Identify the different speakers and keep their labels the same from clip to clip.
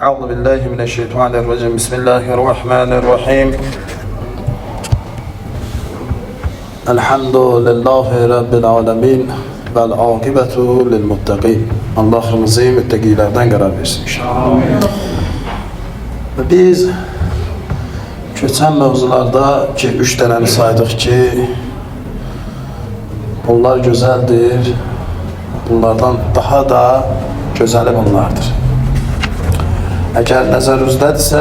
Speaker 1: Euzu billahi mineşşeytanirracim. Bismillahirrahmanirrahim. Elhamdülillahi rabbil alamin vel akibetu lil muttaqin. Allah'ımızı müttakilerden qərar versin inşallah. Ve biz keçən mövzularda ki 3 dənəni saydıq ki bunlar gözəldir. Bunlardan daha da gözəli bunlardır. Əgər nəzərinizdedirsə,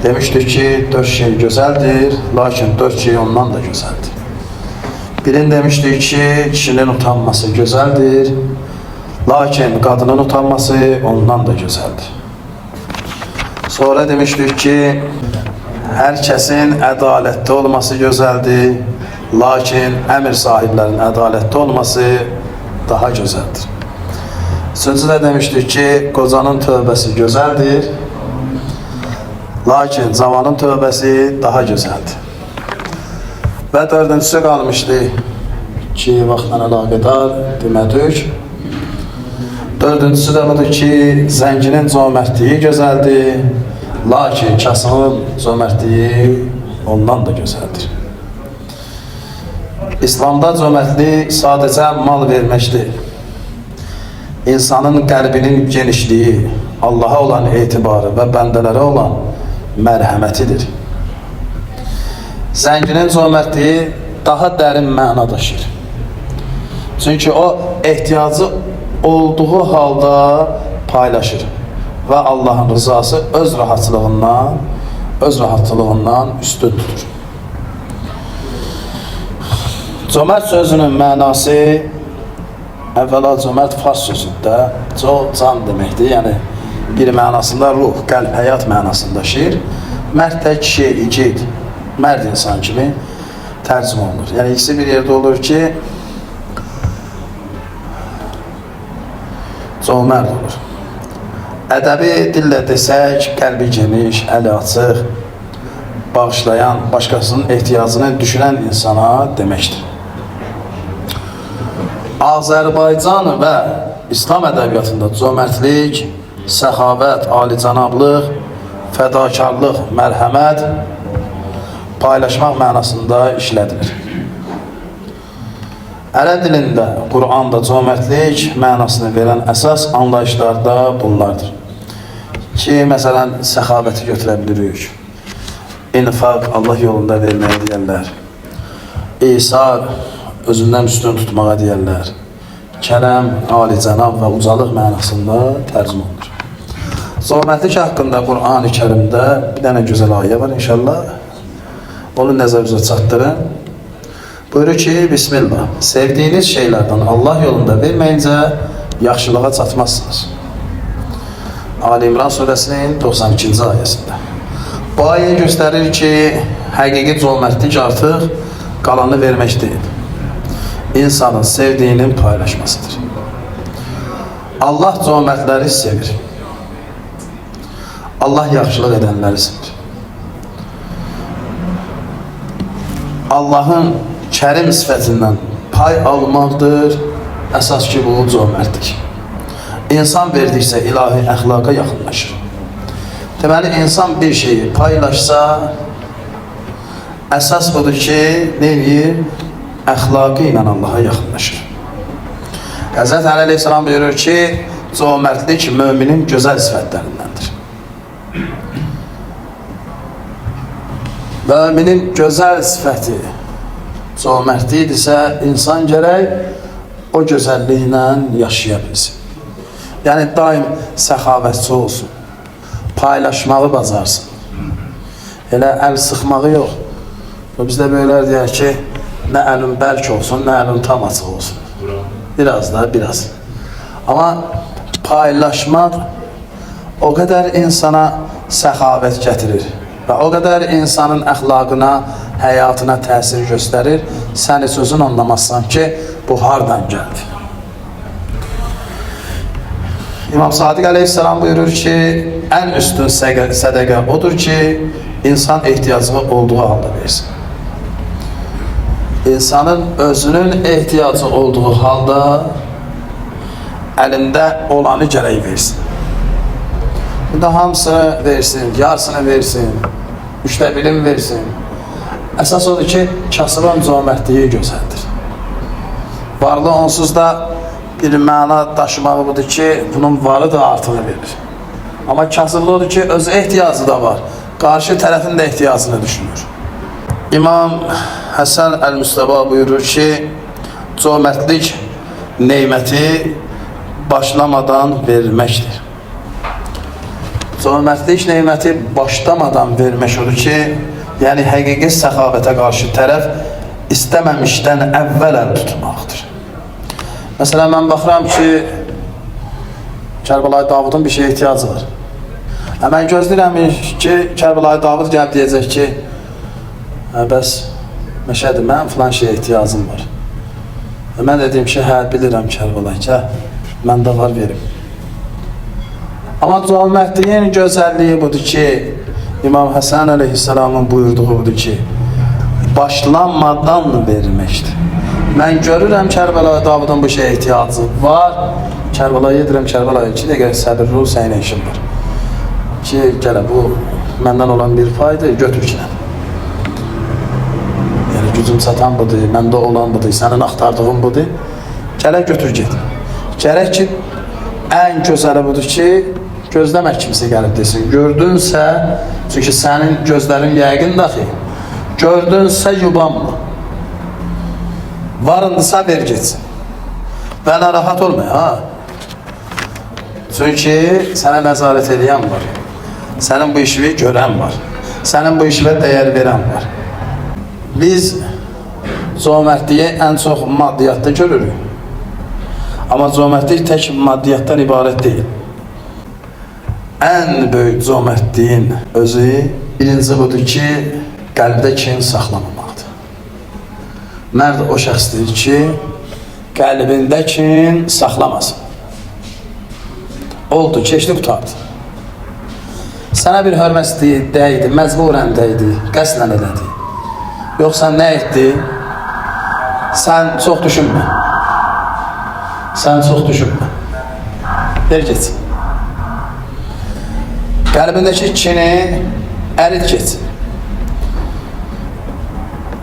Speaker 1: demişdik ki 4 şey gözəldir, lakin 4 şey ondan da gözəldir. Birini demişdik ki kişinin utanması gözəldir, lakin qadının utanması ondan da gözəldir. Sonra demişdik ki hər kəsin ədalətli olması gözəldir, lakin əmir sahiblərinin ədalətli olması daha gözəldir. Sözü də demişdik ki qocanın tövbəsi gözəldir, lakin zamanın tövbəsi daha gözəldir. Və dördüncüsü qalmışdı ki vaxtla əlaqədar demədik. Dördüncüsü də budur ki zənginin cömərtliyi gözəldir, lakin kasının cömərtliyi ondan da gözəldir. İslamda cömərtlik sadəcə mal verməkdir. İnsanın qəlbinin genişliyi, Allaha olan etibarı və bəndələrə olan mərhəmətidir. Zənginin cömərtliyi daha dərin məna daşır. Çünki o ehtiyacı olduğu halda paylaşır və Allahın rızası öz rahatlığından üstün tutur. Cömert sözünün mənası əvvəla cömert fars sözündə can deməkdir. Yəni bir mənasında ruh, qəlb, həyat mənasında şir. Mərd də kişi, igid, mərd insan kimi tərcümə olunur. Yəni ikisi bir yerdə olur ki cömert olur. Ədəbi dillə desək, qəlbi geniş, əli açıq, bağışlayan, başqasının ehtiyacını düşünən insana deməkdir. Azərbaycan və İslam ədəbiyyatında cömərtlik, səxavət, alicənablıq, fədakarlıq, mərhəmət, paylaşmaq mənasında işlədilir. Ərəb dilində, Qur'anda cömərtlik mənasını verən əsas anlayışlarda bunlardır. Ki, məsələn, səxavəti götürə bilirik. İnfaq, Allah yolunda verməyə deyərlər. İsar, özündən üstün tutmağa deyərlər. Kələm, alicənab və ucalıq mənasında tərcümə olunur. Cömərtlik haqqında Qur'an-ı Kərimdə bir dənə gözəl ayə var inşallah. Onu nəzərinizə çatdırın. Buyurur ki, Bismillah, sevdiyiniz şeylərdən Allah yolunda verməyincə yaxşılığa çatmazsınız. Ali İmran surəsinin 92-ci ayəsində. Bu ayə göstərir ki, həqiqi cömərtlik artıq qalanı vermək deyil. İnsanın sevdiyinin paylaşmasıdır. Allah cömərtləri sevir. Allah yaxşılıq edənləri sevir. Allahın kərim sifətindən pay almaqdır, əsas ki bu cömərtlik. İnsan verdiksə ilahi əxlaqa yaxınlaşır. Deməli, insan bir şeyi paylaşsa, əsas budur ki, neyir? Əxlaqı ilə Allaha yaxınlaşır. Həzrət Əli əleyhissalam buyurur ki, cömərtlik müminin gözəl sifətlərindəndir. Müminin gözəl sifəti cömərtlikdirsə, insan gərək o gözəlliklə yaşaya bilsin. Yəni, daim səxavətçi olsun, paylaşmağı bacarsın. Elə əl sıxmağı yox. Bizdə böylər deyər ki, nə əlin bəlk olsun, nə əlin tam açıq olsun. Biraz da, biraz. Amma paylaşmaq o qədər insana səxavət gətirir və o qədər insanın əxlaqına, həyatına təsir göstərir. Sən heç özün anlamazsan ki, bu hardan gəldi. İmam Sadiq əleyhissalam buyurur ki, ən üstün sədəqə odur ki, insan ehtiyacı olduğu halda versin. İnsanın özünün ehtiyacı olduğu halda əlində olanı gərək versin. Bir də hamısını versin, yarısını versin, 1/3 versin. Əsas odur ki, kasıbın cömertliyi gözəldir. Varlı onsuz da bir məna daşımağı budur ki, bunun varı da artığı verir. Amma kasıblı odur ki, öz ehtiyacı da var. Qarşı tərəfin də ehtiyacını düşünür. İmam Həsən Əl-Müstəba buyurur ki, cömertlik neyməti başlamadan verməkdir. Cömertlik neyməti başlamadan vermək odur ki, yəni həqiqi səxavətə qarşı tərəf istəməmişdən əvvələn tutmaqdır. Məsələn, mən baxıram ki, Kərbəlayı Davudun bir şey ehtiyacı var. Mən gözləyirəm ki, Kərbəlayı Davud gəlib deyəcək ki, bəs məşədir, mən filan şeyə ehtiyacım var. Mən dedim ki, hə, bilirəm Kərbəlayı, gəl, məndə var, verim. Amma cömertliyin gözəlliyi budur ki, İmam Həsən əleyhisselamın buyurduğu budur ki, başlanmadan verməkdir. Mən görürəm Kərbəlayı Davudun bu şeyə ehtiyacı var. Kərbəlayı edirəm, Kərbəlayı 2 dəqiqə səbirli ol, sənin işin var. Ki, gələ, bu məndən olan bir paydır, götür ki. Yəni, gücüm çatan budur, məndə olan budur, sənin axtardığın budur. Gələ, götür get. Gərək ki, ən gözəli budur ki, gözləmək kimsə gəlib desin. Gördünsə, çünki sənin gözlərin yəqin daxil, gördünsə yubanma. Varındısa ver getsin. Və narahat olmaya, ha? Çünki sənə nəzarət edən var. Sənin bu işi görən var. Sənin bu işə dəyər verən var. Biz cömertliyi ən çox maddiyyatda görürük. Amma cömertlik tək maddiyyatdan ibarət deyil. Ən böyük cömertliyin özü birinci budur ki, qəlbdə kin saxlamamaqdır. Mərd o şəxsdir ki, qəlbində kin saxlamasın. Oldu, keçdi, qutardı. Sənə bir hörməsliyi dəydi, məcburən dəydi, qəsdən elədi. Yoxsa nə etdi? Sən çox düşünmə. Sən çox düşünmə. Ver getsin. Qəlbindəki kini ərit getsin.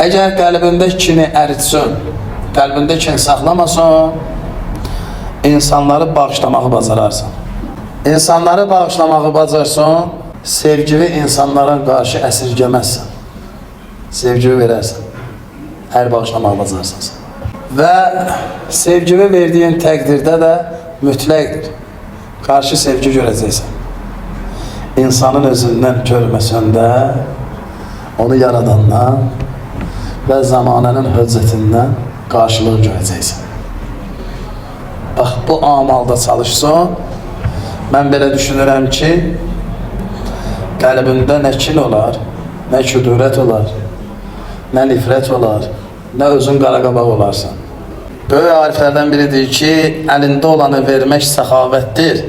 Speaker 1: Əgər qəlbində kini əritsin, qəlbində kin saxlamasın, insanları bağışlamağı bacararsan. İnsanları bağışlamağı bacarsan, sevgili insanlara qarşı əsirgəməzsən. Sevgili verərsən. Hər bağışlamağı bacararsan. Və sevgili verdiyin təqdirdə də mütləqdir. Qarşı sevgi görəcəksən. İnsanın özündən görməsən də, onu yaradandan və zamanənin höccətindən qarşılığı görəcəksən. Bax, bu amalda çalışsan, mən belə düşünürəm ki, qəlbində nə kin olar, nə küdurət olar, nə nifrət olar, nə özün qaraqabaq olarsan. Böyük ariflərdən biridir ki, əlində olanı vermək səxavətdir,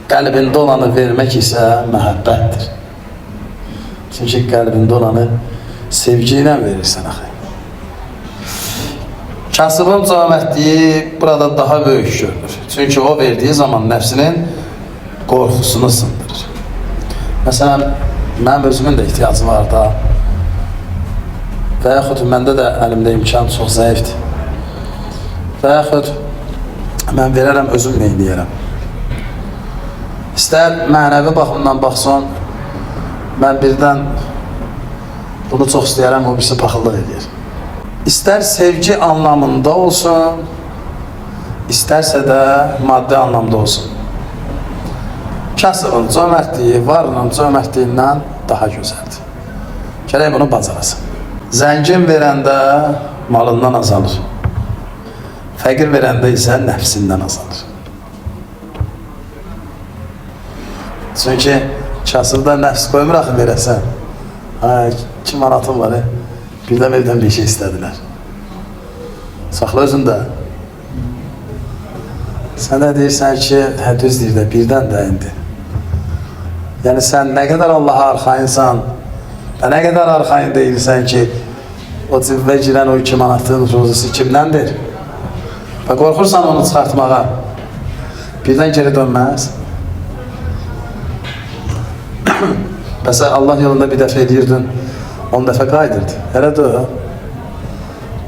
Speaker 1: qəlbində olanı vermək isə məhəbbətdir. Çünki qəlbində olanı sevgi ilə verirsən axı. Kasıbın cömertliyi burada daha böyük görünür. Çünki o verdiyi zaman nəfsinin qorxusunu sındırır. Məsələn, mənim özümün də ihtiyacı var da və yaxud məndə də əlimdə imkan çox zəifdir. Və yaxud mən verərəm, özüm neyləyərəm. İstər mənəvi baxımdan baxsan, mən birdən bunu çox istəyərəm, o birisi paxıllıq edir. İstər sevgi anlamında olsun, istərsə də maddi anlamda olsun. Kasıbın cömertliyi varlığın cömertliyindən daha gözəldir. Gərək bunu bacarasın. Zəngin verəndə malından azalır. Fəqir verəndə isə nəfsindən azalır. Çünki kasıbda nəfs qoymur axı verəsən. 2 manatım var, birdən evdən bir şey istədilər. Saxla özündə. Sən də deyirsən ki, hə düz deyir də, birdən də indi. Yəni sən nə qədər Allaha arxayınsan və nə qədər arxayın deyilsən ki, o cibvə girən o 2 manatın ruzusu kimdəndir? Və qorxursan onu çıxartmağa, birdən geri dönməz. Mesela Allah yolunda bir dəfə edirdin, 10 dəfə qaydırdı. Elə de o.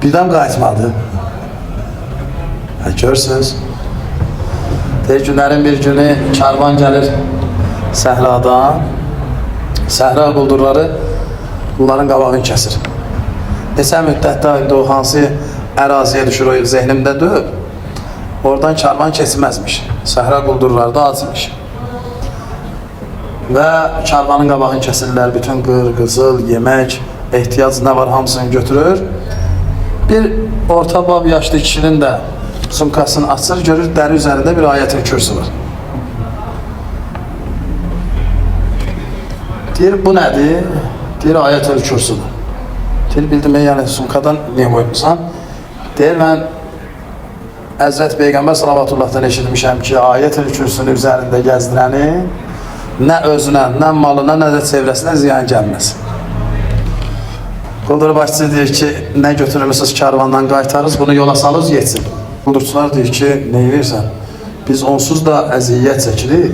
Speaker 1: Birdən qayıtmadı. Görürsünüz. Deyir, günlərin bir günü karvan gəlir səhradan. Səhra quldurları bunların qabağını kəsir. Neçə müddətdə indi o hansı əraziyə düşür, o zehnimdə deyil. Oradan karvan keçməzmiş. Səhra quldurları da acımış. Və karvanın qabağını kəsirlər, bütün qır, qızıl, yemək, ehtiyac nə var hamısını götürür. Bir orta bab yaşlı kişinin də sumkasını açır, görür dəri üzərində bir ayət-ül kürsü var. Deyir, bu nədir? Deyir, ayət-ül kürsüdür. Deyir, bildim, yəni sumkadan niyə qoymusan? Deyir, mən Həzrət Peyğəmbər sallavatullahdan eşitmişəm ki, ayət-ül kürsünün üzərində gəzdirəni nə özünə, nə malına, nə də çevrəsinə ziyan gəlməz. Quldur başçı deyir ki, nə götürülmüsünüz karvandan qaytarız, bunu yola salırız, yetsin. Quldurçular deyir ki, nə edirsən? Biz onsuz da əziyyət çəkirik.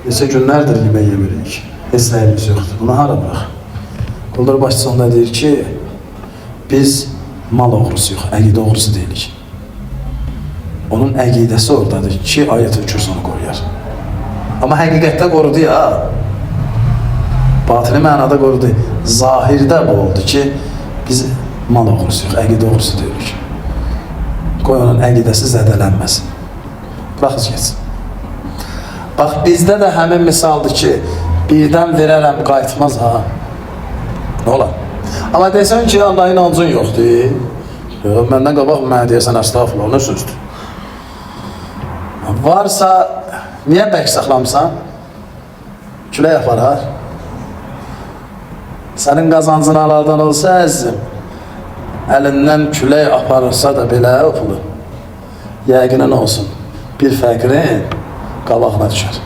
Speaker 1: Neçə günlərdir yemək yemirik. Heç nəyimiz yoxdur. Buna hara bıraq? Quldur başçı onda deyir ki, biz mal oğrusu yox, əqidə oğrusu deyilik. Onun əqidəsi oradadır ki, ayət-ül kürsünü qoruyar. Amma həqiqətdə qorudu ya. Batini mənada qorudu. Zahirdə bu oldu ki, biz mal oğrusu yox, əqidə oğrusu deyilik. Qoy onun əqidəsi zədələnməsin. Baxız geçsin. Bax, bizdə də həmin misaldır ki, birdən verərəm, qayıtmaz ha. Nə olar? Amma desən ki, Allah inancın yoxdur. Yox, məndən qabaq mənə deyəsən, əstağfurullah, nə sözdür? Varsa, niyə bək saxlamısan? Külək aparar. Sənin qazancın halaldan olsa əzizim, əlindən külək aparırsa da belə o pulu, yəqinin olsun, bir fəqirin qabağına düşər.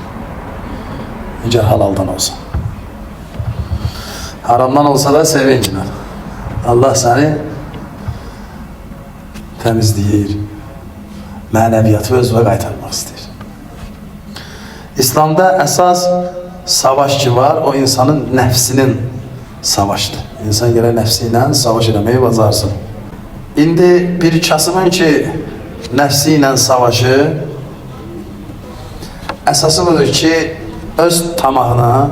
Speaker 1: Əgər halaldan olsa. Haramdan olsa da sevincinə. Allah səni təmizləyir, mənəviyyatı özünə qaytarmaq istəyir. İslamda əsas savaş ki var, o insanın nəfsinin savaşdır. İnsan gələ nəfsi ilə savaş eləməyi bacarsın. İndi bir kasımın ki, nəfsi ilə savaşı əsası budur ki, öz tamahına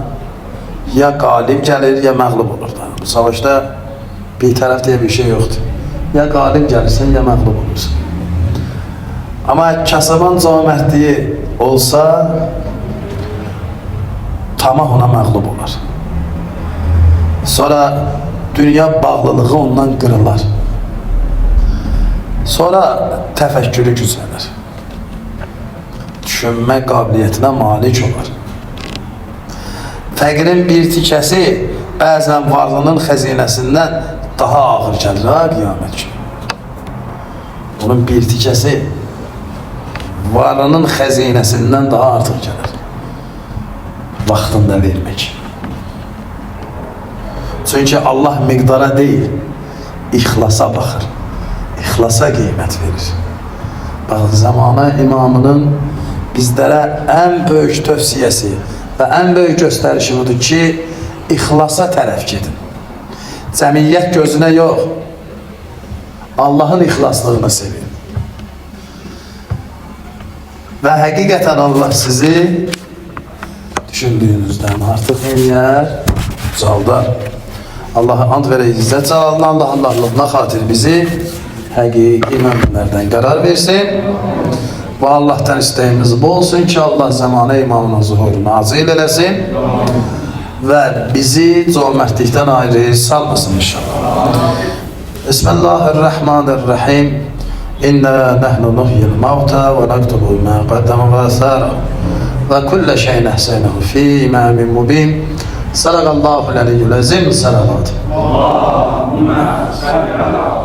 Speaker 1: ya qalib gəlir, ya məğlub olur da. Bu savaşda bir tərəf deyə bir şey yoxdur. Ya qalib gəlirsən, ya məğlub olursun. Amma kasımın cömertliyi olsa, tamah ona məğlub olar. Sonra dünya bağlılığı ondan qırılar. Sonra təfəkkürü güclənir. Düşünmə qabiliyyətinə malik olar. Fəqirin bir tikəsi bəzən varlığının xəzinəsindən daha ağır gəlir ha, qiyamət günü. Onun bir tikəsi varlığının xəzinəsindən daha artıq gəlir. Vaxtında vermək. Çünki Allah miqdara deyil, ixlasa baxır. İxlasa qiymət verir. Bax, zamanı imamının bizlərə ən böyük tövsiyəsi və ən böyük göstərişi budur ki, ixlasa tərəf gedin. Cəmiyyət gözünə yox, Allahın ixlaslığını sevin. Və həqiqətən Allah sizi düşündüyünüzdən artıq eləyər, ucaldar. Allah'a and verək, izzət cəlalına, Allah'ın xatir bizi həqiqi möminlərdən qərar versin və Allah'tan istəyimiz bu olsun ki, Allah zamanı imamının zuhurunu azil eləsin və bizi cömertlikdən ayrı salmasın inşallah. Bismillahirrahmanirrahim. İnna nahnu nuhyil mauta və naktubu ma qaddama və asara və kullə şeyin əhsənahu fi imamin mubin. Sadakallahu l-aliyyul azim. Salavat. Allahümme salli ala